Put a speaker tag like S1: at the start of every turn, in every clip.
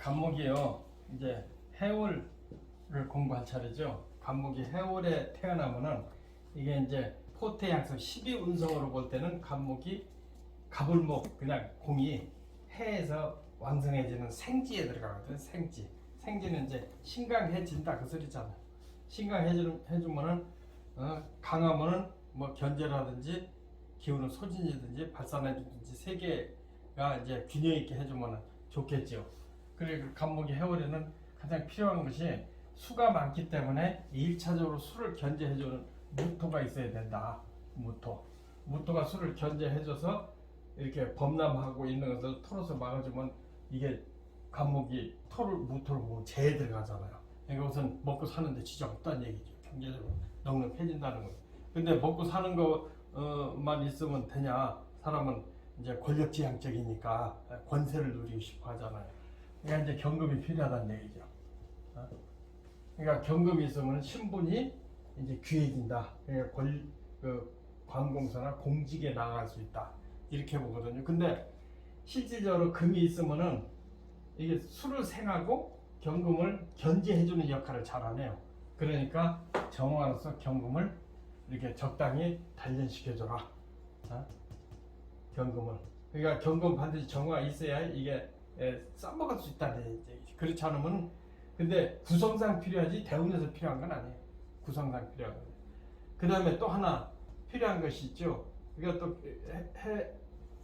S1: 간목이요. 이제 해월을 공부할 차례죠. 간목이 해월에 태어나면은 이게 이제 포태양성 12운성으로 볼 때는 간목이 가불목 그냥 공이 해에서 왕성해지는 생지에 들어가거든. 생지는 이제 신강해진다 그 소리잖아. 신강해주면은 강하면은 뭐 견제라든지 기운은 소진이든지 발산해주든지 세 개가 이제 균형 있게 해주면은 좋겠죠. 그리고 간목이 해월에는 가장 필요한 것이 수가 많기 때문에 1차적으로 수를 견제해주는 무토가 있어야 된다. 무토가 수를 견제해줘서 이렇게 범람하고 있는 것을 토로서 막아주면 이게 간목이 무토를 보고 재에 들어가잖아요. 그러니까 우선 먹고 사는데 지장 없다는 얘기죠. 경제적으로 넉넉해진다는 거예요. 근데 먹고 사는 것만 있으면 되냐? 사람은 이제 권력지향적이니까 권세를 누리고 싶어 하잖아요. 그러니까 이제 경금이 필요하다는 얘기죠. 그러니까 경금이 있으면 신분이 이제 귀해진다. 그러니까 관공서나 공직에 나갈 수 있다. 이렇게 보거든요. 근데 실질적으로 금이 있으면은 이게 수를 생하고 경금을 견제해주는 역할을 잘하네요. 그러니까 정화로서 경금을 이렇게 적당히 단련시켜줘라. 경금을. 그러니까 경금 반드시 정화가 있어야 이게 써먹을 수 있다는 얘기지. 그렇지 않으면 근데 구성상 필요하지 대운에서 필요한 건 아니에요. 구성상 필요한 건. 그 다음에 또 하나 필요한 것이 있죠. 그러니까 또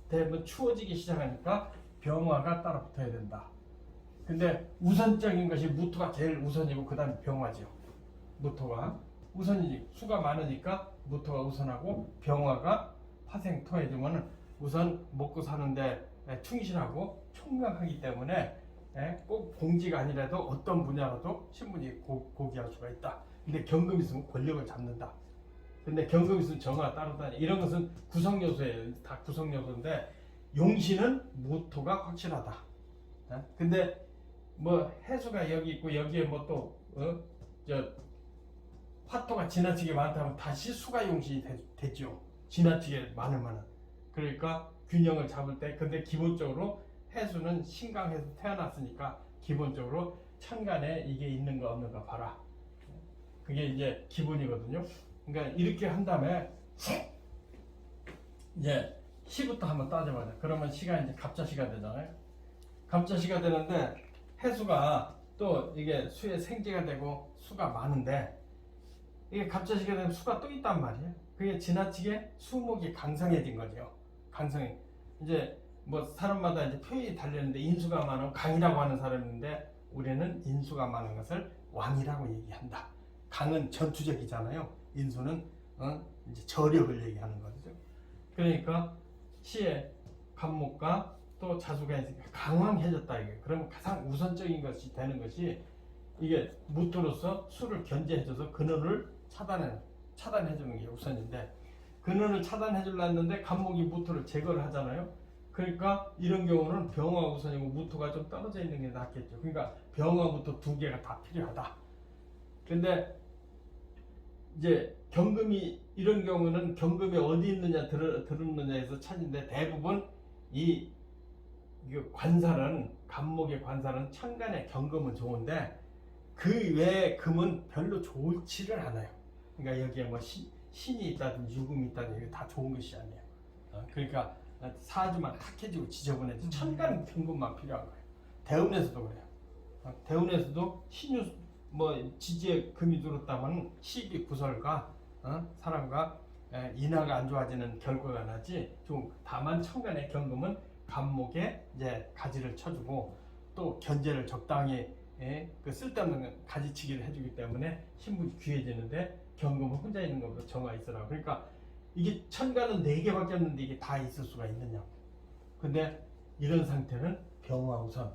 S1: 대부분 추워지기 시작하니까 병화가 따라 붙어야 된다. 근데 우선적인 것이 무토가 제일 우선이고 그 다음에 병화죠. 무토가 우선이지. 수가 많으니까 무토가 우선하고 병화가 화생토해주면 우선 먹고 사는데 충실하고 총명하기 때문에 꼭 공지가 아니라도 어떤 분야라도 신분이 고귀할 수가 있다. 근데 경금이 있으면 권력을 잡는다. 근데 경금이 있으면 정화가 따르다니 이런 것은 구성요소예요. 다 구성요소인데 용신은 무토가 확실하다. 근데 뭐 해수가 여기 있고 여기에 뭐 또 화토가 지나치게 많다면 다시 수가 용신이 되죠. 지나치게 많으면은. 그러니까 균형을 잡을 때 근데 기본적으로 해수는 신강해서 태어났으니까 기본적으로 천간에 이게 있는가 없는가 봐라. 그게 이제 기본이거든요. 그러니까 이렇게 한 다음에 이제 시부터 한번 따져봐요. 그러면 시가 이제 갑자시가 되잖아요. 갑자시가 되는데 해수가 또 이게 수의 생지가 되고 수가 많은데 이게 갑자시가 되면 수가 또 있단 말이에요. 그게 지나치게 수목이 강성해진 거죠. 강성해. 이제 뭐 사람마다 이제 표현이 달렸는데 인수가 많은 강이라고 하는 사람인데 우리는 인수가 많은 것을 왕이라고 얘기한다. 강은 전투적이잖아요. 인수는 이제 저력을 얘기하는 거죠. 그러니까 시의 간목과 또 자수가 있으니까 강황해졌다 이게. 그러면 가장 우선적인 것이 되는 것이 이게 무토로서 수를 견제해줘서 근원을 차단해주는 게 우선인데 근원을 차단해주려는데 간목이 무토를 제거를 하잖아요. 그러니까 이런 경우는 병화 우선이고 무토가 좀 떨어져 있는 게 낫겠죠. 그러니까 병화 무토 두 개가 다 필요하다. 근데 이제 경금이 이런 경우는 경금이 어디 있느냐 들었느냐에서 찾는데 대부분 이 관살은 간목의 관살은 천간의 경금은 좋은데 그 외에 금은 별로 좋지를 않아요. 그러니까 여기에 뭐 신이 있다든지 유금이 있다든지 이게 다 좋은 것이 아니에요. 그러니까 사주만 탁해지고 지저분해지고 천간 경금만 필요한 거예요. 대운에서도 그래요. 대운에서도 신유 뭐 지지에 금이 들었다면 시비 구설과 사람과 인하가 안 좋아지는 결과가 나지. 좀 다만 천간의 경금은 간목에 이제 가지를 쳐주고 또 견제를 적당히 그 쓸데없는 가지치기를 해주기 때문에 신분이 귀해지는데 경금은 혼자 있는 것보다 정화 있으라고. 그러니까 이게 천간은 4개밖에 없는데 이게 다 있을 수가 있느냐. 근데 이런 상태는 병화 우선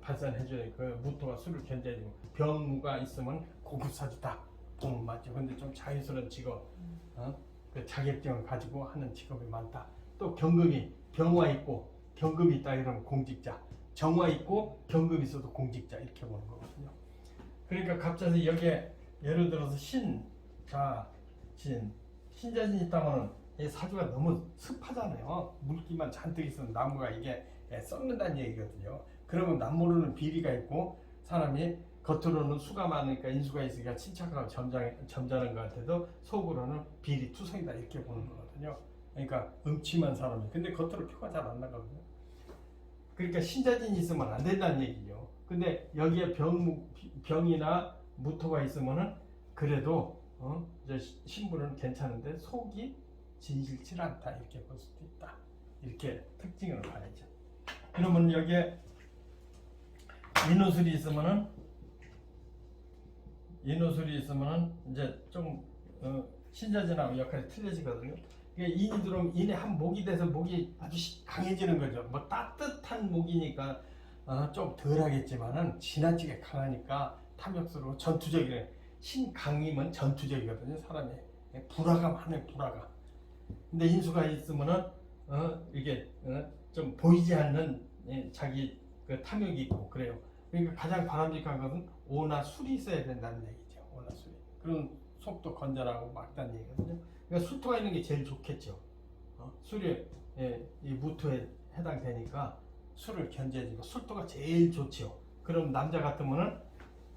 S1: 발산해줘야 그 무토가 수를 견제해주고 병무가 있으면 고급사주다. 맞죠. 근데 좀 자유스러운 직업, 그 자격증을 가지고 하는 직업이 많다. 또 경금이 병화 있고 경금이 있다 이러면 공직자, 정화 있고 경금이 있어도 공직자 이렇게 보는 거거든요. 그러니까 갑자기 여기에 예를 들어서 신자진 있다면 이 사주가 너무 습하잖아요. 물기만 잔뜩 있으면 나무가 이게 썩는다는 얘기거든요. 그러면 남모르는 비리가 있고 사람이 겉으로는 수가 많으니까 인수가 있으니까 친척하고 점잖은 것 같아도 속으로는 비리 투성이다 이렇게 보는 거거든요. 그러니까 음침한 사람이 근데 겉으로 표가 잘 안 나거든요. 그러니까 신자진이 있으면 안 된다는 얘기죠. 근데 여기에 병이나 무토가 있으면은 그래도 이제 신부는 괜찮은데 속이 진실치 않다 이렇게 볼 수도 있다. 이렇게 특징을 봐야죠. 그러면 여기에 인호술이 있으면은 이제 좀 신자진하고 역할이 틀려지거든요. 인이 들어오면 인의 한 목이 돼서 목이 아주 강해지는 거죠. 뭐 따뜻한 목이니까 좀 덜하겠지만은 지나치게 강하니까 탐욕스러워 전투적이래. 신강이면 전투적이거든요. 사람이 불화가 많아요. 불화가. 근데 인수가 있으면은 이게 좀 보이지 않는 자기 그 탐욕이 있고 그래요. 그러니까 가장 바람직한 것은 오나 술이 있어야 된다는 얘기죠. 오나 술이. 그런 속도 건전하고 막다는 얘기거든요. 그러니까 수토가 있는 게 제일 좋겠죠. 술이 이 무토에 해당되니까 술을 견제해주고 술토가 제일 좋죠. 그럼 남자 같으면은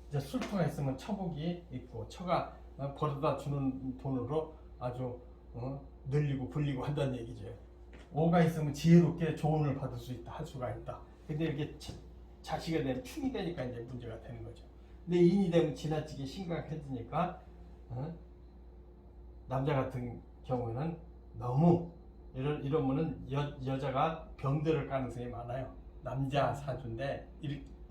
S1: 이제 술토가 있으면 처복이 있고 처가 벌어다 주는 돈으로 아주 늘리고 불리고 한다는 얘기죠. 오가 있으면 지혜롭게 조언을 받을 수 있다, 할 수가 있다. 근데 이렇게 자식이 되면 충이 되니까 이제 문제가 되는 거죠. 근데 인이 되면 지나치게 심각해지니까 남자 같은 경우에는 너무 이러면은 여자가 병들을 가능성이 많아요. 남자 사주인데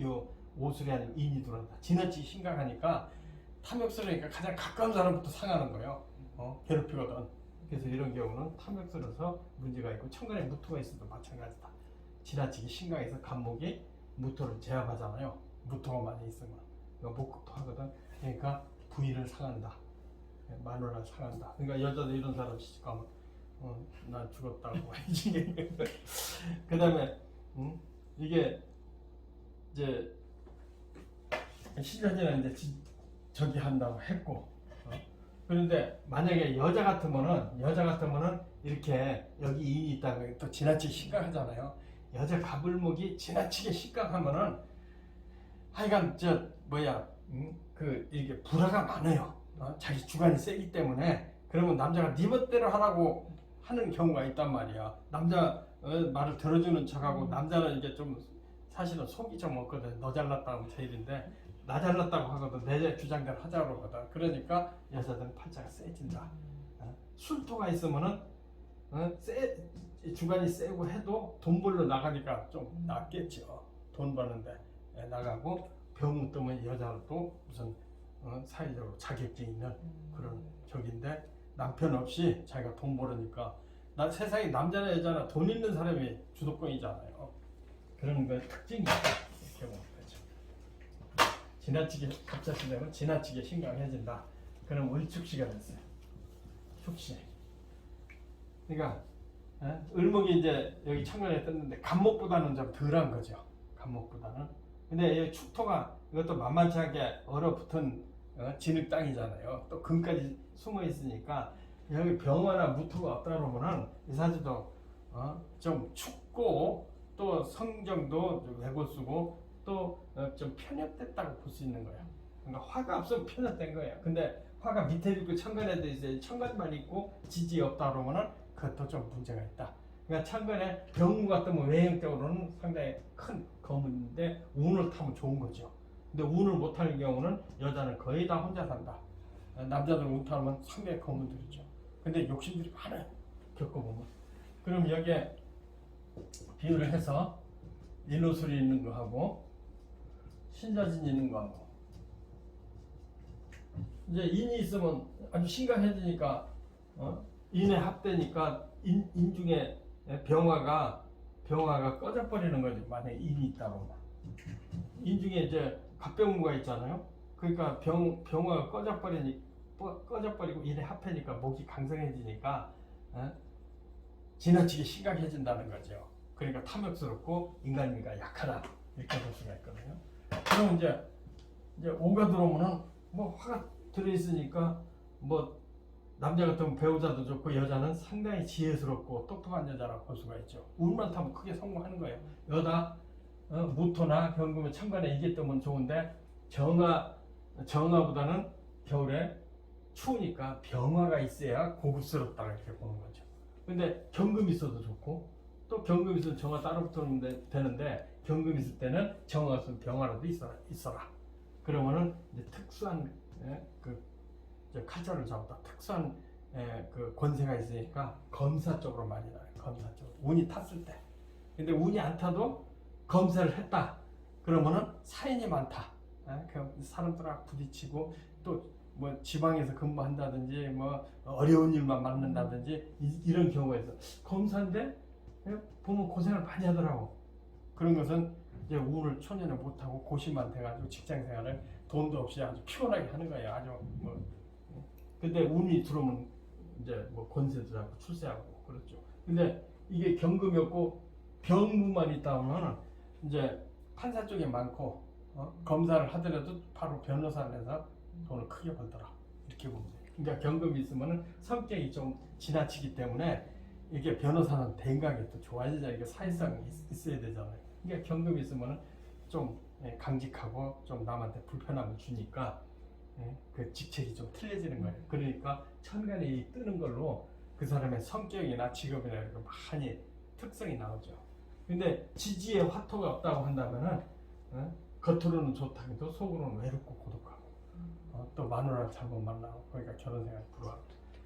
S1: 요 오술이 아니고 인이 들어온다. 지나치게 심각하니까 탐욕스러우니까 가장 가까운 사람부터 상하는 거예요. 괴롭히거든. 그래서 이런 경우는 탐욕스러워서 문제가 있고 천간에 무토가 있어도 마찬가지다. 지나치게 심각해서 간목이 무토를 제압하잖아요. 무토가 많이 있으면 목극도 하거든. 그러니까 부인을 상한다. 마누라를 상한다. 그러니까 여자도 이런 사람 시집가면 난 죽었다고 해야지. 그 다음에 이게 이제 신자진은 이제 저기 한다고 했고 그런데 만약에 여자 같으면은 이렇게 여기 인이 있다고 또 지나치게 심각하잖아요. 여자 가불목이 지나치게 심각하면은 하여간 이게 불화가 많아요. 자기 주관이 세기 때문에 그러면 남자가 네 멋대로 하라고 하는 경우가 있단 말이야. 남자 말을 들어주는 척하고 남자는 이게 좀 사실은 속이 좀 없거든. 너 잘났다고 하면 제일인데 나 잘났다고 하거든. 내 주장대로 하자고 하거든. 그러니까 여자들은 팔자가 세진다. 술토가 있으면은 주관이 세고 해도 돈 벌러 나가니까 좀 낫겠죠. 돈 버는데 나가고 병 뜨면 여자도 무슨 사회적으로 자격증 있는 그런 적인데 남편 없이 자기가 돈 벌으니까 세상에 남자나 여자나 돈 있는 사람이 주도권이잖아요. 그런 거 특징이 이렇게 보면 되죠. 지나치게 갑자기 되면 지나치게 심각해진다. 그럼 을축시가 됐어요. 축시. 그러니까 을목이 이제 여기 천간에 떴는데 간목보다는 좀 덜한 거죠. 간목보다는. 근데 축토가 이것도 만만치 않게 얼어붙은 진흙 땅이잖아요. 또 금까지 숨어 있으니까 여기 병화나 무토가 없다 그러면은 이 사주도 좀 춥고 또 성정도 왜고수고 또 좀 편협됐다고 볼 수 있는 거예요. 그러니까 화가 없으면 편협된 거예요. 근데 화가 밑에 있고 천간에도 있어요. 천간만 있고 지지 없다 그러면은 그것도 좀 문제가 있다. 그러니까 천간에 병무가 뜨면 외형적으로는 상당히 큰 검인데 운을 타면 좋은 거죠. 근데 운을 못 타는 경우는 여자는 거의 다 혼자 산다. 남자들 운 타면 상당히 검은들이죠. 근데 욕심들이 많아요. 겪어보면. 그럼 여기에 비유를 해서 인호술이 있는 거 하고 신자진이 있는 거 하고 이제 인이 있으면 아주 심각해지니까 인에 합되니까 인 중에 병화가 꺼져버리는 거지. 만약에 인이 있다고 인 중에 이제 갑병무가 있잖아요. 그러니까 병화가 꺼져버리고 인에 합해니까 목이 강성해지니까 지나치게 심각해진다는 거죠. 그러니까 탐욕스럽고 인간미가 약하다 이렇게 볼 수가 있거든요. 그럼 이제 오가 들어오면은 뭐 화가 들어있으니까 뭐 남자 같으면 배우자도 좋고 여자는 상당히 지혜스럽고 똑똑한 여자라고 볼 수가 있죠. 운만 타면 크게 성공하는 거예요. 여자 무토나 경금에 천간에 이게 뜨면 좋은데 정화보다는 겨울에 추우니까 병화가 있어야 고급스럽다 이렇게 보는 거죠. 근데 경금이 있어도 좋고 또 경금이 있어도 정화 따로 붙으면 되는데 경금이 있을 때는 정화가 있으면 병화라도 있어라. 그러면은 이제 특수한 칼자를 잡았다. 특수한 그 권세가 있으니까 검사 쪽으로 많이 나요. 검사 쪽으로 운이 탔을 때. 근데 운이 안 타도 검사를 했다. 그러면은 사인이 많다. 그 사람들하고 부딪히고 또 뭐 지방에서 근무한다든지 뭐 어려운 일만 만난다든지 이런 경우가 있어. 검사인데 보면 고생을 많이 하더라고. 그런 것은 이제 운을 초년에 못하고 고시만 돼가지고 직장생활을 돈도 없이 아주 피곤하게 하는 거예요. 아주 뭐. 근데 운이 들어오면 이제 뭐 권세도 잡고 출세하고 그렇죠. 근데 이게 경금이었고 병무만 있다 보면은 이제 판사 쪽에 많고 검사를 하더라도 바로 변호사를 해서 돈을 크게 벌더라. 이렇게 보면 돼요. 그러니까 경금이 있으면은 성격이 좀 지나치기 때문에 이게 변호사는 대인관계 또 좋아지자. 이게 사회성이 있어야 되잖아요. 그러니까 경금이 있으면은 좀 강직하고 좀 남한테 불편함을 주니까 그 직책이 좀 틀려지는 거예요. 그러니까 천간에 뜨는 걸로 그 사람의 성격이나 직업이나 이렇게 많이 특성이 나오죠. 근데 지지에 화토가 없다고 한다면은 겉으로는 좋다 해도 속으로는 외롭고 고독하고 또 마누라를 잘못 만나고 그러니까 결혼 생활 불우하고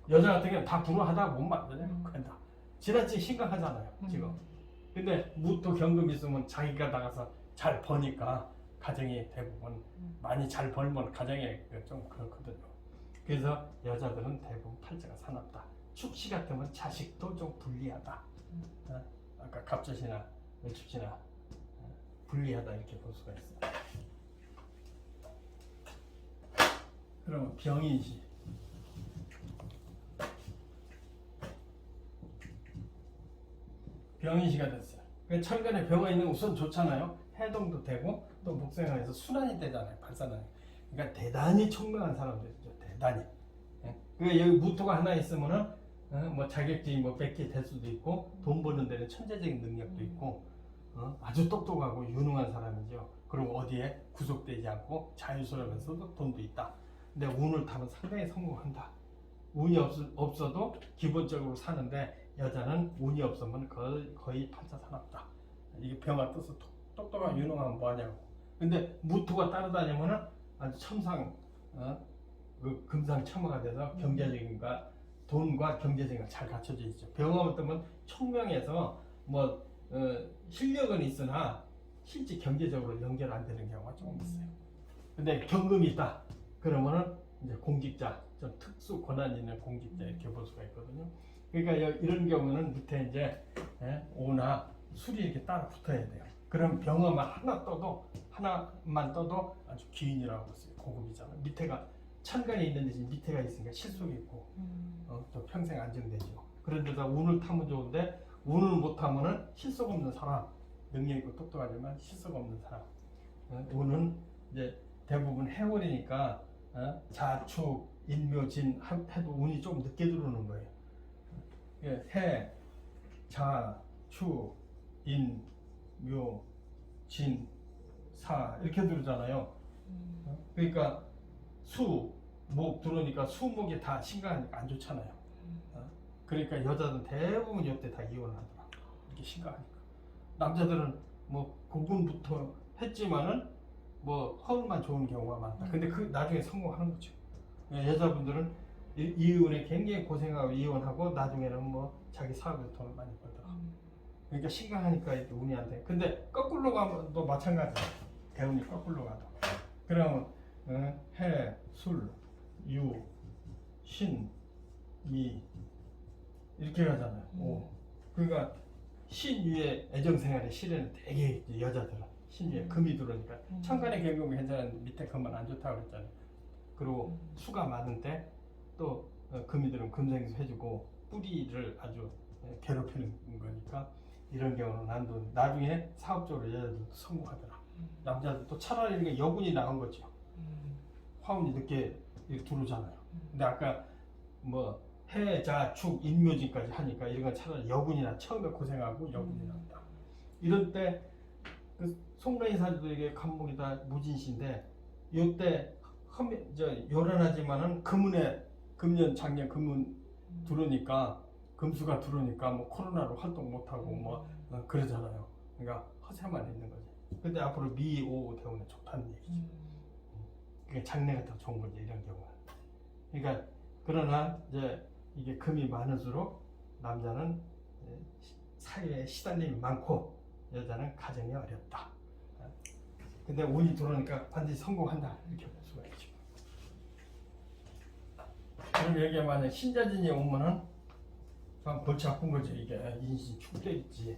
S1: 여자 같은 경우는 다 불우하다가 못 만나요. 그건 다 지나치 심각하잖아요 지금. 근데 무토 경금이 있으면 자기가 나가서 잘 버니까 가정이 대부분 많이 잘 벌면 가정에 좀 그렇거든요. 그래서 여자들은 대부분 팔자가 사납다. 축시 같으면 자식도 좀 불리하다. 아까 갑자시나 외축시나 불리하다 이렇게 볼 수가 있어요. 그러면 병인시. 병인시가 됐어요. 천간에 병화 있는 거 우선 좋잖아요. 해동도 되고 또 목생활에서 순환이 되잖아요. 발산하는. 그러니까 대단히 총명한 사람들이죠. 대단히. 그러니까 여기 무토가 하나 있으면은 뭐 자격증이 뭐 100개 될 수도 있고 돈 버는 데는 천재적인 능력도 있고 아주 똑똑하고 유능한 사람이죠. 그리고 어디에 구속되지 않고 자유스러우면서도 돈도 있다. 근데 운을 타면 상당히 성공한다. 운이 없어도 기본적으로 사는데 여자는 운이 없으면 거의 팔자 사납다. 이게 병화 떠서 똑똑하고 유능하면 뭐하냐고. 근데 무토가 따라다니면은 아주 첨상 그 금상첨화가 돼서 경제적인가 돈과 경제적인 잘 갖춰져 있죠. 병화만 뜨면 총명해서 뭐 실력은 있으나 실제 경제적으로 연결 안 되는 경우가 조금 있어요. 근데 경금이 있다. 그러면은 이제 공직자, 좀 특수 권한 있는 공직자 이렇게 볼 수가 있거든요. 그러니까 이런 경우는 밑에 이제 오나 술이 이렇게 따라 붙어야 돼요. 그럼 병화만 하나만 떠도 아주 기인이라고 했어요. 고급이잖아. 밑에가 천간에 있는 대신 밑에가 있으니까 실속이 있고 또 평생 안정되죠. 그런데다 운을 타면 좋은데 운을 못 타면은 실속 없는 사람, 능력 있고 똑똑하지만 실속 없는 사람. 운은 이제 대부분 해월이니까 자축, 인묘진 해도 운이 좀 늦게 들어오는 거예요. 해, 자, 축, 인, 묘, 진, 사 이렇게 들어오잖아요. 그러니까 수, 목 들어오니까 수목이 다 심각하니까 안 좋잖아요. 그러니까 여자들은 대부분 이때 다 이혼을 하더라. 이렇게 심각하니까. 남자들은 뭐 고군부터 했지만은 뭐 허울만 좋은 경우가 많다. 근데 그 나중에 성공하는 거죠. 여자분들은 이혼에 굉장히 고생하고 이혼하고 나중에는 뭐 자기 사업에서 돈을 많이 벌더라. 그러니까 심각하니까 이렇게 운이 안 돼. 근데 거꾸로 가면 또 마찬가지야. 대운이 거꾸로 가도. 그러면 해, 술, 유, 신, 미 이렇게 가잖아요. 오. 그러니까 신유의 애정생활의 실에는 되게 여자들은 신유에 금이 들어오니까 천간의 경금이 괜찮은데 밑에 금은 안 좋다고 그랬잖아요. 그리고 수가 많은데 또 금이 들으면 금생수 해주고 뿌리를 아주 괴롭히는 거니까 이런 경우는 안 좋은. 나중에 사업적으로 여자들도 성공하더라. 남자들도 차라리 이게 여군이 나간 거죠. 화운이 늦게 들어오잖아요. 근데 아까 뭐 해자 축 인묘진까지 하니까 이런 건 차라리 여군이나 처음에 고생하고 여군이 낫다. 이럴 때 그 송가인 사주도 이게 간목이다 무진시인데 요때 요란하지만은 금년 작년 금운 들어오니까 금수가 들어오니까 뭐 코로나로 활동 못하고 뭐 그러잖아요. 그러니까 허세만 있는 거지. 근데 앞으로 미오 대운에 좋다는 얘기죠. 그게 장래가 더 좋은 거지 이런 경우는. 그러니까 그러나 이제 이게 금이 많을수록 남자는 사회에 시달림이 많고 여자는 가정이 어렵다. 근데 운이 들어오니까 반드시 성공한다 이렇게 볼 수가 있죠. 그럼 여기에 만약 신자진이 오면은 그냥 골치 아픈 거지. 이게 인신 축되겠지.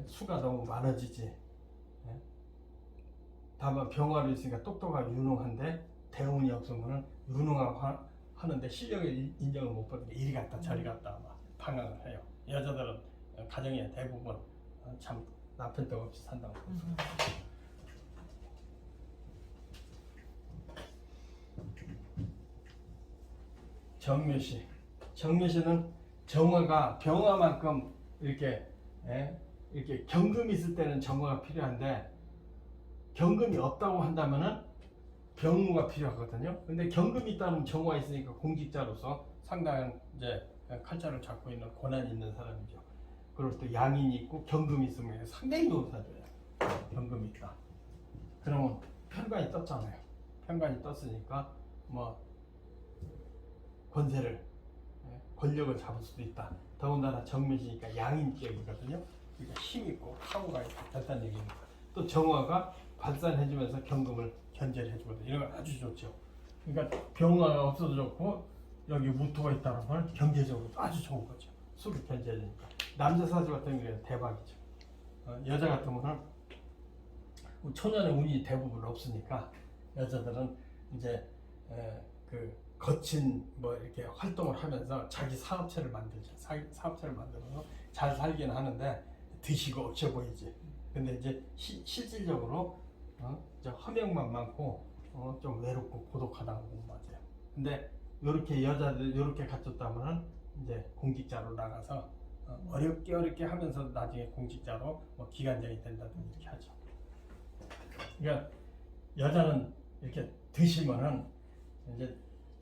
S1: 수가 너무 많아지지. 다만 병화로 있으니까 똑똑하고 유능한데 대운이 없으면은 유능하고 하는데 실력의 인정을 못 받으니까 이리 갔다 저리 갔다 막 방황을 해요. 여자들은 가정의 대부분 참 남편 덕 없이 산다고. 정묘시. 정묘시는 정화가 병화만큼 이렇게 이렇게 경금이 있을 때는 정화가 필요한데 경금이 없다고 한다면은 병무가 필요하거든요. 근데 경금이 있다면 정화가 있으니까 공직자로서 상당한 이제 칼자를 잡고 있는 권한이 있는 사람이죠. 그리고 또 양인이 있고 경금이 있으면 상당히 좋은 사주예요. 경금이 있다. 그러면 편관이 떴잖아요. 편관이 떴으니까 뭐 권세를 권력을 잡을 수도 있다. 더군다나 정묘시니까 양인격이거든요. 그러니까 힘 있고 파워가 있다는 얘기입니다. 또 정화가 발산해주면서 경금을 견제해주거든요. 이런 건 아주 좋죠. 그러니까 병화가 없어도 좋고 여기 무토가 있다는 건 경제적으로 아주 좋은 거죠. 수를 견제해주니까. 남자 사주 같은 경우는 대박이죠. 여자 같으면은 초년의 운이 대부분 없으니까 여자들은 이제 그 거친 뭐 이렇게 활동을 하면서 자기 사업체를 만들죠. 사업체를 만들어서 잘 살기는 하는데 드시고 없어 보이지. 근데 이제 실질적으로 이제 허명만 많고 좀 외롭고 고독하다고 맞아요. 근데 이렇게 여자들 이렇게 갖췄다면은 이제 공직자로 나가서 어렵게 하면서 나중에 공직자로 뭐 기관장이 된다든지 이렇게 하죠. 그러니까 여자는 이렇게 드시면은 이제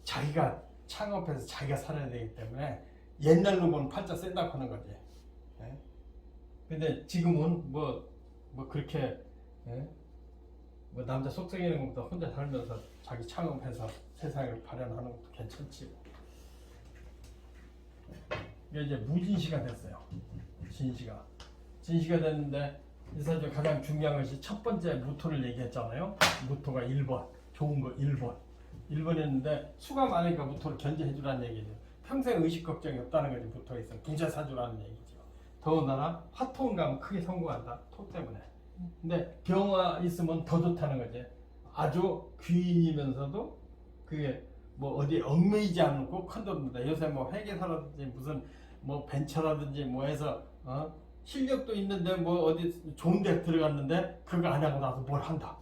S1: 자기가 창업해서 자기가 살아야 되기 때문에 옛날로 보면 팔자 센다고 하는 거지. 근데 지금은 뭐 그렇게 뭐 남자 속썩이는 것보다 혼자 살면서 자기 창업해서 세상을 발현하는 것도 괜찮지. 이게 이제 무진시가 됐어요. 진시가 됐는데 이 사주 가장 중요한 것이 첫 번째 무토를 얘기했잖아요. 무토가 1번 좋은 거 1번이었는데 수가 많으니까 무토를 견제해주라는 얘기죠. 평생 의식 걱정이 없다는 거지. 무토에 있으면 부자사주라는 얘기죠. 더군다나 화토운 가면 크게 성공한다. 토 때문에. 근데 병화 있으면 더 좋다는 거지. 아주 귀인이면서도 그게 뭐 어디 얽매이지 않고 큰 돈입니다. 요새 뭐 회계사라든지 무슨 뭐 벤처라든지 뭐 해서 실력도 있는데 뭐 어디 좋은 데 들어갔는데 그거 안 하고 나서 뭘 한다.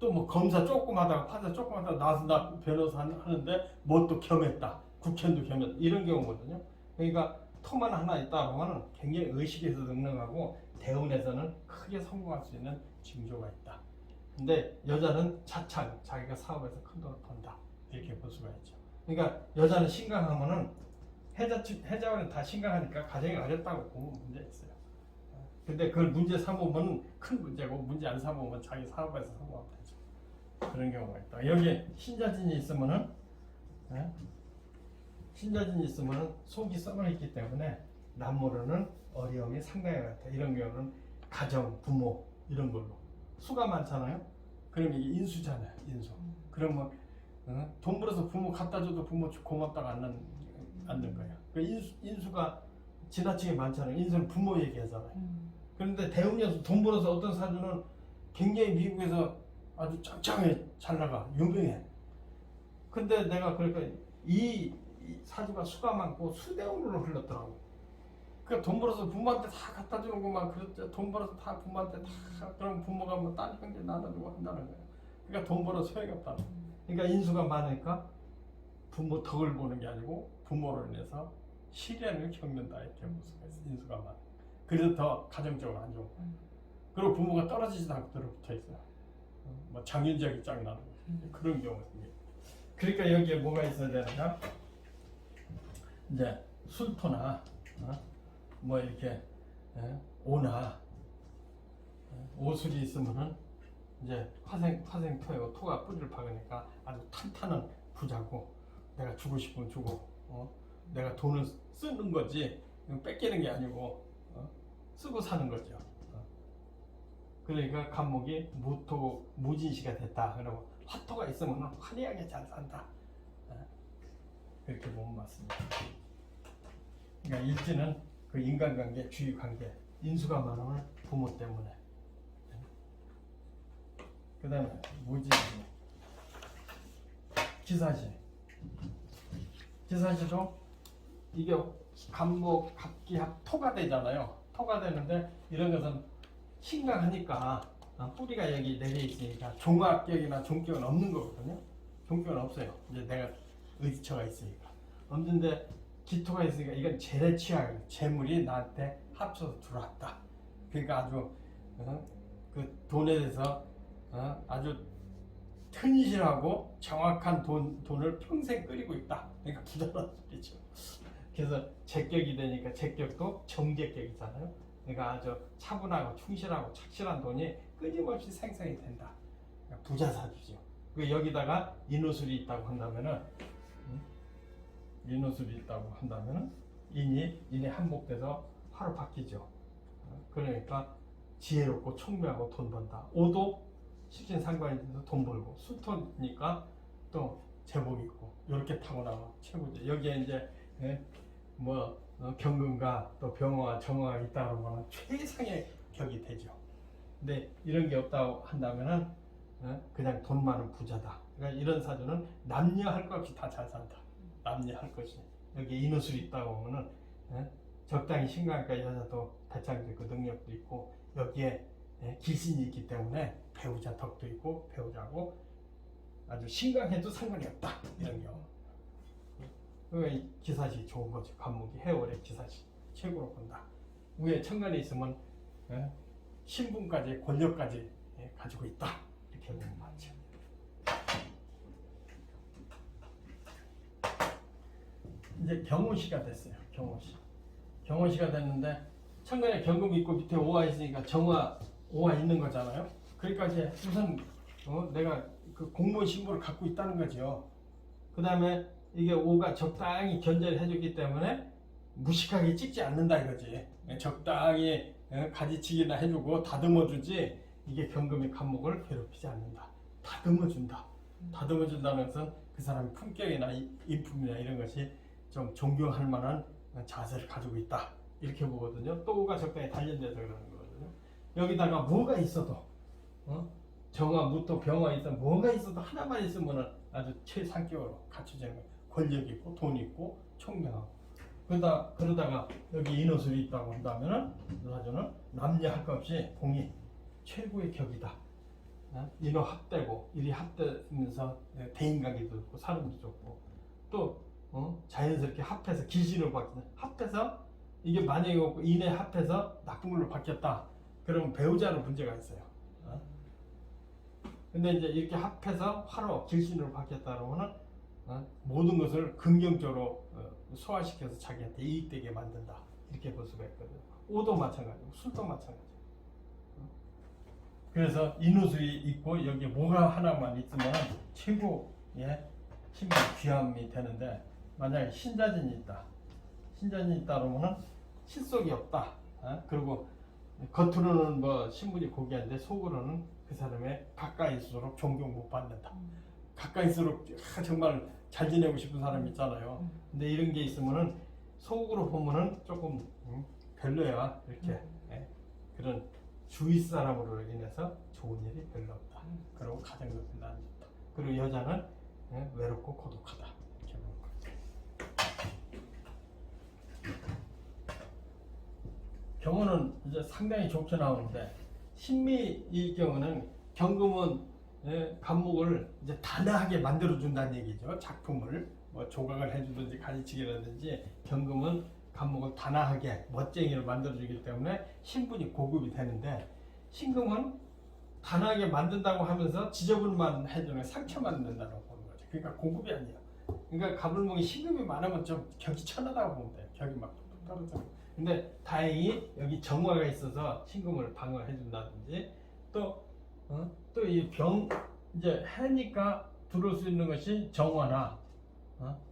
S1: 또 뭐 검사 조금 하다가 판사 조금 하다가 나서 나 변호사 하는데 뭐 또 겸했다. 국회의원도 겸했다. 이런 경우거든요. 그러니까 토만 하나 있다 보면은 굉장히 의식에서 능력하고 대운에서는 크게 성공할 수 있는 징조가 있다. 근데 여자는 차창 자기가 사업에서 큰 돈을 번다. 이렇게 볼 수가 있죠. 그러니까 여자는 신강하면은 해자원은 다 신강하니까 가정이 어렵다고 보면 문제 있어요. 근데 그걸 문제 삼으면 큰 문제고 문제 안 삼으면 자기 사업에서 성공하면 되죠. 그런 경우가 있다. 여기 신자진이 있으면은 속이 썩어 있기 때문에 남모르는 어려움이 상당히 많다. 이런 경우는 가정, 부모 이런 걸로 수가 많잖아요. 그럼 이게 인수잖아요. 인수. 그러면 돈 벌어서 부모 갖다 줘도 부모 고맙다고 않는 거야. 그 인수가 지나치게 많잖아요. 인수는 부모 얘기하잖아요. 그런데 대운이어서 돈 벌어서 어떤 사주는 굉장히 미국에서 아주 짱짱해 잘 나가 유명해. 근데 내가 그러니까 이 사주가 수가 많고 수대운으로 흘렀더라고. 그러니까 돈 벌어서 부모한테 다 갖다 주는 것만 그렇죠. 돈 벌어서 다 부모한테 다 그럼 부모가 뭐 딴 형제 나눠주고 한다는 거예요. 그러니까 돈 벌어 소용이 없다는 거예요. 그러니까 인수가 많으니까 부모 덕을 보는 게 아니고 부모로 인해서 시련을 겪는다 이렇게 볼 수가 있어. 인수가 많아. 그래서 더 가정적으로 안 좋은 거야. 그리고 부모가 떨어지지도 않고 들어붙어 있어요. 뭐 장윤적이 짱 나는 거지. 그런 경우가 생겨요. 그러니까 여기에 뭐가 있어야 되느냐? 이제 술토나 뭐 이렇게 오나 오술이 있으면은 이제 화생토요. 토가 뿌리를 박으니까 아주 탄탄한 부자고 내가 주고 싶으면 주고 내가 돈을 쓰는 거지 뺏기는 게 아니고 쓰고 사는 거죠. 그러니까 간목이 무토 무진시가 됐다. 그러고 화토가 있으면 화려하게 잘 산다. 그렇게 보면 맞습니다. 그러니까 일지는 그 인간관계, 주위관계, 인수가 많으면 부모 때문에. 그 다음에 무진시, 기사시. 기사시도 이게 간목, 갑기합, 토가 되잖아요. 토가 되는데 이런 것은 심각하니까 뿌리가 여기 내려 있으니까 종합격이나 종격은 없는 거거든요. 종격은 없어요. 이제 내가 의지처가 있으니까. 없는데 기토가 있으니까 이건 재래취약, 재물이 나한테 합쳐서 들어왔다. 그러니까 아주 그 돈에 대해서 아주 튼실하고 정확한 돈을 평생 끓이고 있다. 그러니까 부자란 소리죠. 그래서 재격이 되니까 재격도 정재격이잖아요. 그러니까 아주 차분하고 충실하고 착실한 돈이 끊임없이 생성이 된다. 그러니까 부자사주죠. 여기다가 인호술이 있다고 한다면은 인이 한복돼서 화로 바뀌죠. 그러니까 지혜롭고 총명하고 돈 번다. 오도 식신상관이 돼서 돈 벌고 수토니까 또 제복이 있고 이렇게 타고나면 최고죠. 여기에 이제 경금과 또 병화와 정화가 있다 그러면 최상의 격이 되죠. 근데 이런 게 없다고 한다면은 그냥 돈 많은 부자다. 그러니까 이런 사주는 남녀 할 것 없이 다 잘 산다. 남녀 할 것이. 여기 인후술이 있다고 하면은 적당히 신강과 여자도 배짱도 있고 능력도 있고 여기에 기신이 있기 때문에 배우자 덕도 있고 배우자고 아주 신강해도 상관이 없다. 이런 경우. 그러니까 이 기사시 좋은 거죠. 간목이 해월의 기사시 최고로 본다. 위에 천간에 있으면 신분까지 권력까지 가지고 있다. 이렇게 보면 맞죠. 이제 경호시가 됐어요. 경호시가 됐는데 천간에 경금이 있고 밑에 오가 있으니까 정화 오가 있는 거잖아요. 그러니까 이제 우선 내가 그 공무원 신분을 갖고 있다는 거죠. 그 다음에 이게 오가 적당히 견제를 해주기 때문에 무식하게 찍지 않는다 이거지. 적당히 가지치기나 해주고 다듬어주지 이게 경금이 간목을 괴롭히지 않는다. 다듬어준다. 다듬어준다는 것은 그 사람의 품격이나 인품이나 이런 것이 좀 존경할 만한 자세를 가지고 있다. 이렇게 보거든요. 또 오가 적당히 단련돼서 그러는 거거든요. 여기다가 뭐가 있어도 정화, 무토, 병화 있으면 뭐가 있어도 하나만 있으면 아주 최상격으로 갖춰지는 거예요. 권력이 있고 돈이 있고 총명하고 그러다가 여기 인호술이 있다고 한다면은 사주는 남녀 할 것 없이 공이 최고의 격이다. 인호 합되고 일이 합되면서 대인관계도 좋고 사람도 좋고 또 자연스럽게 합해서 기신으로 바뀌는 합해서 이게 만약에 없고 인에 합해서 나쁜 걸로 바뀌었다. 그러면 배우자는 문제가 있어요. 근데 이제 이렇게 합해서 화로 길신으로 바뀌었다 그러면은 모든 것을 긍정적으로 소화시켜서 자기한테 이익되게 만든다. 이렇게 볼 수가 있거든요. 오도 마찬가지고 술도 마찬가지고. 그래서 인후술이 있고 여기 뭐가 하나만 있으면 최고의 힘이 귀함이 되는데 만약에 신자진이 있다. 신자진이 있다 그러면은 실속이 없다. 그리고 겉으로는 뭐 신분이 고귀한데 속으로는 그 사람의 가까이일수록 존경 못 받는다. 가까이일수록 정말 잘 지내고 싶은 사람이 있잖아요. 근데 이런 게 있으면은 속으로 보면은 조금 별로야 이렇게 그런 주위 사람으로 인해서 좋은 일이 별로 없다. 그리고 가정도 안 좋다. 그리고 여자는 외롭고 고독하다. 이렇게 보는 거죠. 경우는 이제 상당히 좋게 나오는데 신미일 경우는 경금은 간목을 이제 단아하게 만들어 준다는 얘기죠. 작품을 뭐 조각을 해주든지 가지치기라든지 경금은 간목을 단아하게 멋쟁이로 만들어주기 때문에 신분이 고급이 되는데 신금은 단아하게 만든다고 하면서 지저분만 해주는 상처만 낸다고 보는 거죠. 그러니까 고급이 아니에요. 그러니까 가불목이 신금이 많으면 좀 격이 천하다고 보면 돼요. 격이 막 뚝뚝 떨어져. 근데 다행히 여기 정화가 있어서 신금을 방어해 준다든지 또 이 병 이제 해니까 들어올 수 있는 것이 정화나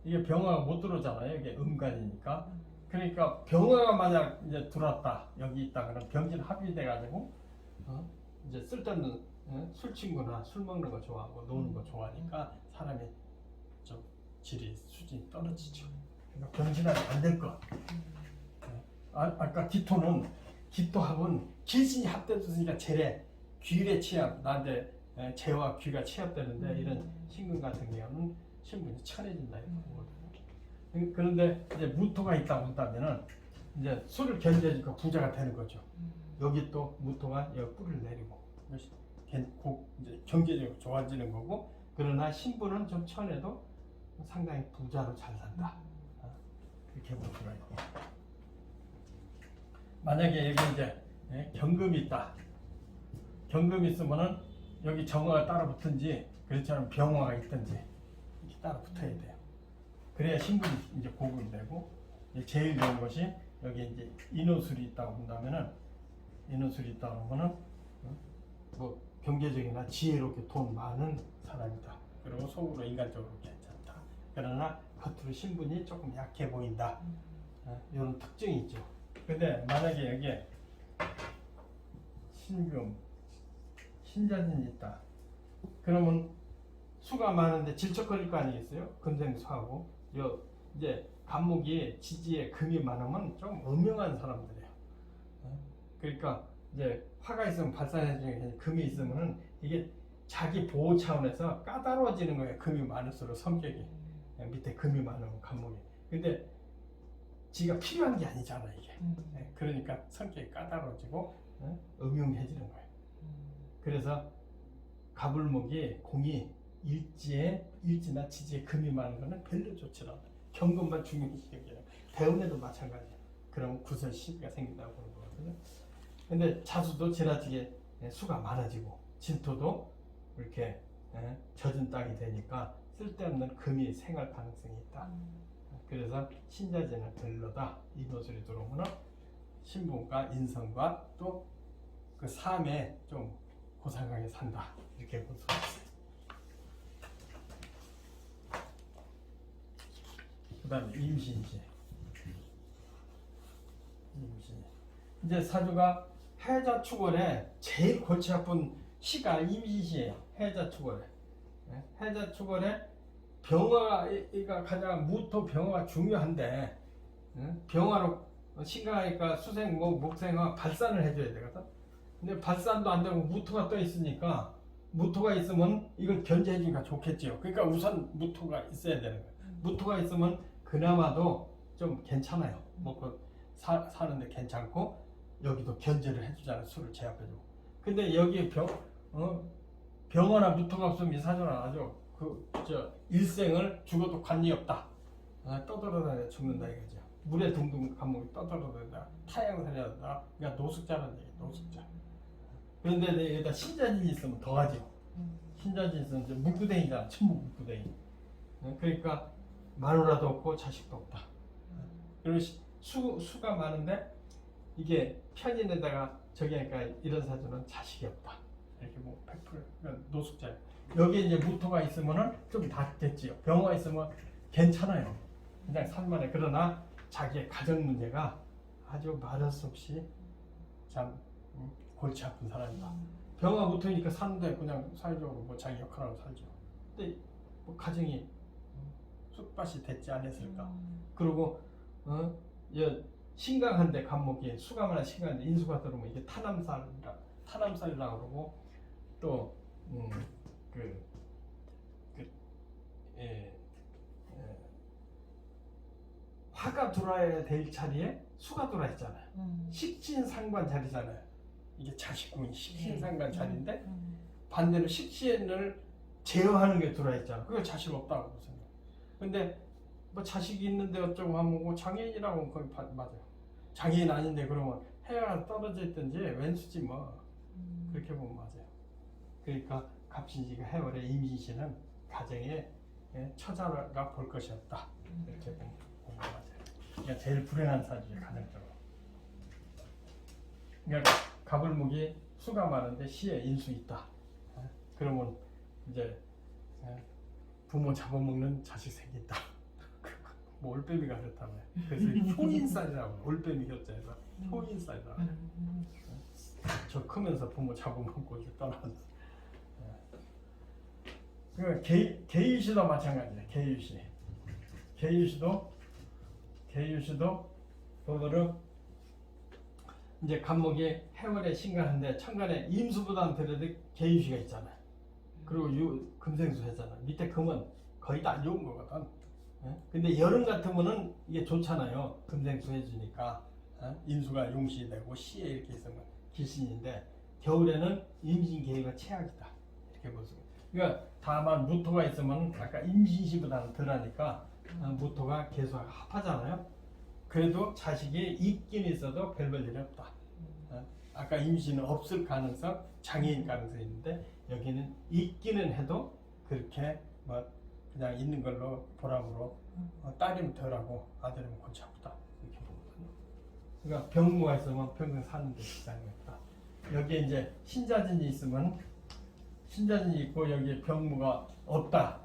S1: 이게 병화가 못 들어오잖아요. 이게 음간이니까. 그러니까 병화가 만약 이제 들어왔다 여기 있다 그러면 병진 합의돼 가지고 이제 쓸데없는 술 친구나 술 먹는 거 좋아하고 노는 거 좋아하니까 사람이 좀 질이 수준이 떨어지죠. 그러니까 병진하면 안 될 것. 아까 기토는 기토합은 길신이 합되었으니까 재래 귀의 취합 나한테 재와 귀가 취합되는데 이런 신금 같은 경우는 신분이 천해진다 이런 거거든요. 그런데 이제 무토가 있다고 한다면은 이제 술을 견뎌주니까 부자가 되는 거죠. 여기 또 무토가 여기 뿔을 내리고 이제 경제적으로 좋아지는 거고 그러나 신분은 좀 천해도 상당히 부자로 잘 산다. 이렇게 볼 수가 있고 만약에 여기 이제 경금이 있다. 경금이 있으면은 여기 정화가 따라 붙든지 그렇지 않으면 병화가 있든지 이렇게 따라 붙어야 돼요. 그래야 신분이 이제 고급이 되고 제일 좋은 것이 여기 이제 인호술이 있다고 한다면은 인호술이 있다고 하면은 뭐 경제적이나 지혜롭게 돈 많은 사람이다. 그리고 속으로 인간적으로 괜찮다. 그러나 겉으로 신분이 조금 약해 보인다. 이런 특징이 있죠. 근데 만약에 여기에 신금, 신자진이 있다. 그러면 수가 많은데 질척거릴 거 아니겠어요? 금생수하고 이제 간목이 지지에 금이 많으면 좀 음흉한 사람들이에요. 그러니까 이제 화가 있으면 발산해주는 금이 있으면은 이게 자기 보호 차원에서 까다로워지는 거예요. 금이 많을수록 성격이 밑에 금이 많으면 간목이. 근데 지가 필요한 게 아니잖아 이게. 그러니까 성격이 까다로워지고 음흉해지는 거예요. 그래서 가불목이 공이 일지나 지지에 금이 많은 거는 별로 좋지 않아. 경금만 중요시해요. 대운에도 마찬가지예요. 그럼 구설 시비가 생긴다고 보는 거거든요. 근데 자수도 지나치게 수가 많아지고 진토도 이렇게 젖은 땅이 되니까 쓸데없는 금이 생할 가능성이 있다. 그래서 신자진은 별로다. 인호술이 들어오면 신분과 인성과 또 그 삶에 좀 고상하게 산다. 이렇게 볼 수가 있어요. 그 다음에 임신시. 이제 사주가 해자축월에 제일 골치 아픈 시가 임신시예요. 해자축월에. 해자축월에 병화가 가장 무토 병화가 중요한데 병화로 신강하니까 수생목, 목생화 발산을 해줘야 되거든. 근데 발산도 안 되고 무토가 떠 있으니까 무토가 있으면 이걸 견제해 주니까 좋겠지요. 그러니까 우선 무토가 있어야 되는 거예요. 무토가 있으면 그나마도 좀 괜찮아요. 먹고 사는데 괜찮고 여기도 견제를 해주잖아요. 술을 제압해주고. 근데 여기 병화나 무토가 없으면 이 사주는 아주 일생을 죽어도 관리 없다. 떠돌아다녀 죽는다 이거죠. 물에 둥둥 감목이 떠돌아다니다 타양살이다. 그러니까 노숙자라는 얘기, 노숙자. 그런데 여기다 신자진이 있으면 더하죠. 신자진이 있으면 이제 문구댕이잖아. 천국 문구댕이. 그러니까 마누라도 없고 자식도 없다. 그리고 수가 많은데 이게 편인에다가 저기 하니까 이런 사주는 자식이 없다. 이렇게 뭐 100% 노숙자예요. 여기에 이제 무토가 있으면은 좀 낫겠지요. 병화가 있으면 괜찮아요. 그냥 살만해. 그러나 자기의 가정 문제가 아주 말할 수 없이 참 골치 아픈 사람이다. 병화 무토니까 사는데 그냥 사회적으로 뭐 자기 역할하고 살죠. 근데 뭐 가정이 쑥밭이 됐지 않았을까. 그리고 신강한데 간목이 수가 많아 신강한데 인수가 들어오면 이게 타남살이라고 그러고 또 화가 들어와야 될 자리에 수가 들어와 있잖아요. 식신상관 자리잖아요. 이게 자식군이 식신상관 자리인데 반대로 식신을 제어하는 게 들어와 있잖아. 그게 자식 없다고 생각해. 근데 뭐 자식이 있는데 어쩌고 하면 뭐 장애인이라고 거의 맞아요. 장애인 아닌데 그러면 해가 떨어져 있든지 왼수지 뭐 그렇게 보면 맞아요. 그러니까 갑신지가 해월에 임신시는 가정에 처자가 볼 것이 없다 이렇게 보면 맞아요. 그러니까 제일 불행한 사주죠 가정적으로. 그러니까 갑을목이 수가 많은데 시에 인수 있다. 그러면 이제 부모 잡아먹는 자식 생긴다. 뭐 올빼미가 그렇다며. 그래서 효인살이라고 올빼미 곁자에서 효인살이라고. 저 크면서 부모 잡아먹고 이제 떠나서. 그 계유시도 마찬가지예요. 계유시도 보도록 이제 간목이 해월에 신간한데 천간에 임수보다는 그래도 계유시가 있잖아요. 그리고 금생수 했잖아. 밑에 금은 거의 다 안 좋은 거거든. 근데 여름 같으면은 이게 좋잖아요. 금생수 해주니까 인수가 용시 되고 시에 이렇게 있으면 기신인데 겨울에는 임신 계유가 최악이다. 이렇게 보세요. 그러니까 다만 무토가 있으면 아까 임신시보다는 덜하니까 무토가 계속 합하잖아요. 그래도 자식이 있긴 있어도 별 볼일이 없다. 아까 임신은 없을 가능성, 장애인 가능성이 있는데 여기는 있기는 해도 그렇게 뭐 그냥 있는 걸로 보람으로 딸이면 덜하고 아들이면 골치 아프다 이렇게 보거든요. 그러니까 병무가 있으면 평생 사는데 지장이 없다. 여기에 이제 신자진이 있으면 신자진이 있고 여기에 병무가 없다.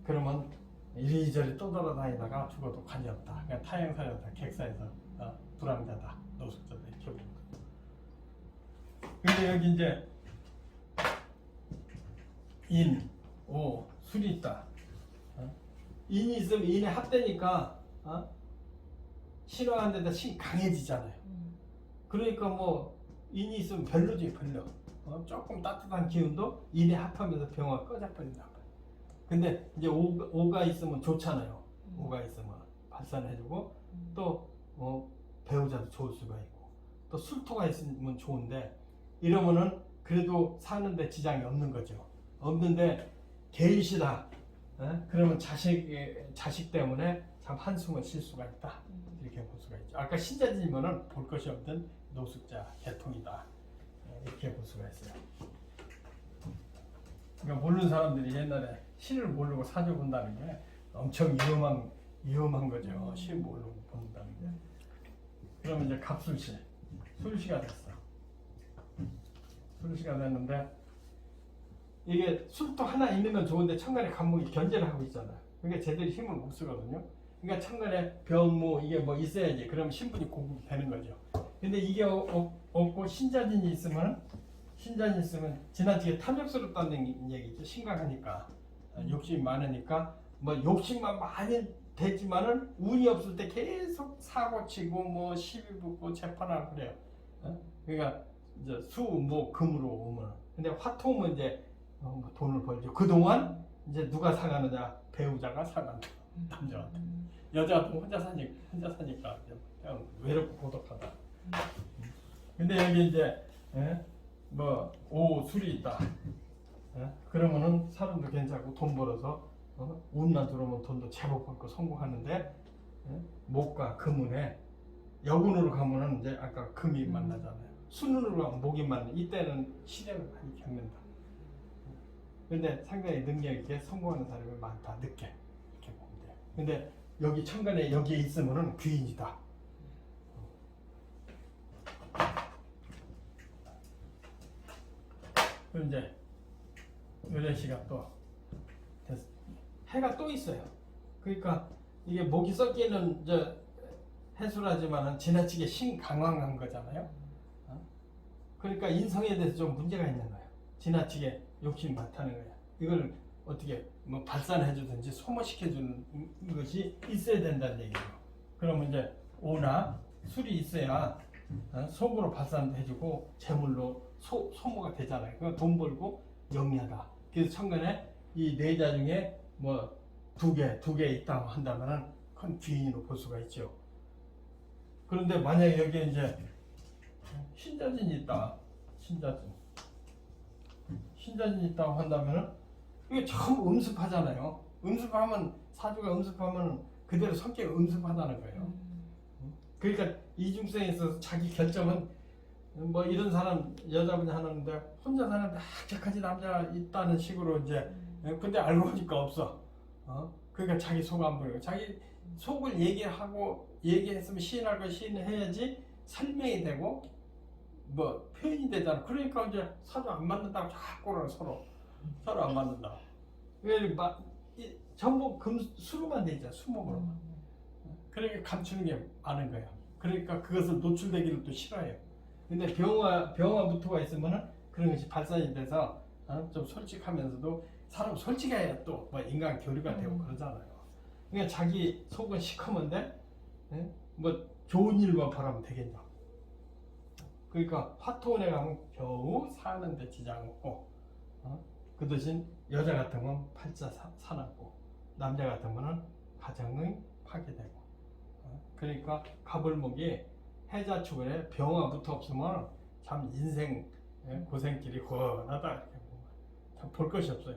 S1: 그러면 이리저리 떠돌아다니다가 죽어도 관계없다. 그냥 타행사였다. 객사에서 불황자다. 노숙자다. 이렇게 보거든요. 근데 여기 이제 인, 오, 술이 있다. 인이 있으면 인에 합되니까 신화한 데다 신 강해지잖아요. 그러니까 뭐 인이 있으면 별로지 별로. 조금 따뜻한 기운도 인에 합하면서 병화가 꺼져버린단 말이에요. 근데 이제 오가 있으면 좋잖아요. 오가 있으면 발산해주고 또 배우자도 좋을 수가 있고 또 술토가 있으면 좋은데 이러면은 그래도 사는데 지장이 없는 거죠. 없는데 개인시다. 그러면 자식 때문에 참 한숨을 쉴 수가 있다. 이렇게 볼 수가 있죠. 아까 신자지면은 볼 것이 없던 노숙자 계통이다. 이렇게 볼 수가 있어요. 그러니까 모르는 사람들이 옛날에 신을 모르고 사주 본다는 게 엄청 위험한 거죠. 신 모르고 본다는 게. 그러면 이제 갑술시, 술시가 됐어. 술시가 됐는데 이게 술도 하나 있는 건 좋은데 천간에 간목이 견제를 하고 있잖아요. 그러니까 제대로 힘을 못 쓰거든요. 그러니까 천간에 병무 이게 뭐 있어야지. 그러면 신분이 공급이 되는 거죠. 근데 이게 없고 신자진이 있으면 지나치게 탐욕스럽다는 얘기죠. 심각하니까 욕심이 많으니까 뭐 욕심만 많이 되지만은 운이 없을 때 계속 사고치고 뭐 시비 붙고 재판하고 그래요. 그러니까 이제 수, 목, 금으로 오면 근데 화토면 이제 돈을 벌죠. 그동안 이제 누가 사가느냐 배우자가 사간다. 남자한테. 여자도 혼자 사니까 그냥 외롭고 고독하다. 근데 여기 이제 뭐 오 술이 있다. 그러면은 사람도 괜찮고 돈 벌어서 운만 들어오면 돈도 제법 벌고 성공하는데 목과 금운에 여군으로 가면은 이제 아까 금이 만나잖아요. 순운으로 가면 목이 만나. 이때는 시련을 많이 겪는다. 근데 상당히 능력 있게 성공하는 사람이 많다. 늦게 이렇게 보면 돼요. 근데 여기 천간에 여기에 있으면은 귀인이다. 그럼 이제 요래시가 또 해가 또 있어요. 그러니까 이게 목이 섞이는 해수라지만은 지나치게 신강황한 거잖아요. 그러니까 인성에 대해서 좀 문제가 있는 거예요. 지나치게 욕심 많다는 거예요. 이걸 어떻게 뭐 발산해주든지 소모시켜주는 것이 있어야 된다는 얘기예요. 그러면 이제 오나 술이 있어야 속으로 발산해주고 재물로 소모가 되잖아요. 그러니까 돈 벌고 영리하다. 그래서 천간에 이 네자 중에 뭐 두 개 있다고 한다면은 큰 귀인으로 볼 수가 있죠. 그런데 만약에 여기에 이제 신자진이 있다. 신자진이 있다고 한다면은 이게 전부 음습하잖아요. 음습하면 사주가 음습하면 그대로 성격이 음습하다는 거예요. 그러니까 이중성에 있어서 자기 결정은 뭐 이런 사람 여자분이 하는데 혼자 사는데 저까지 남자가 있다는 식으로 이제 근데 알고 보니까 없어. 그러니까 자기 속 안 보이고 자기 속을 얘기하고 얘기했으면 시인할 거 시인해야지 설명이 되고 뭐 표현이 되잖아. 그러니까 이제 서로 안 맞는다고 자꾸 그러고 서로 안 맞는다. 왜 전부 수로만 돼 있잖아. 수목으로만. 그러니까 감추는 게 많은 거야. 그러니까 그것을 노출되기를 또 싫어해요. 근데 병화부터가 있으면은 그런 것이 발산이 돼서 좀 솔직하면서도 사람 솔직해야 또 뭐 인간 교류가 되고 그러잖아요. 그러니까 자기 속은 시커먼데 뭐 좋은 일만 바라면 되겠냐. 그러니까 화토원에 가면 겨우 사는데 지장 없고 그 대신 여자 같으면 팔자 사납고 남자 같으면 가정이 파괴되고 그러니까 가불목이 해자축에 병화부터 없으면 참 인생 고생길이 훤하다 이렇게 보면 참 볼 것이 없어요.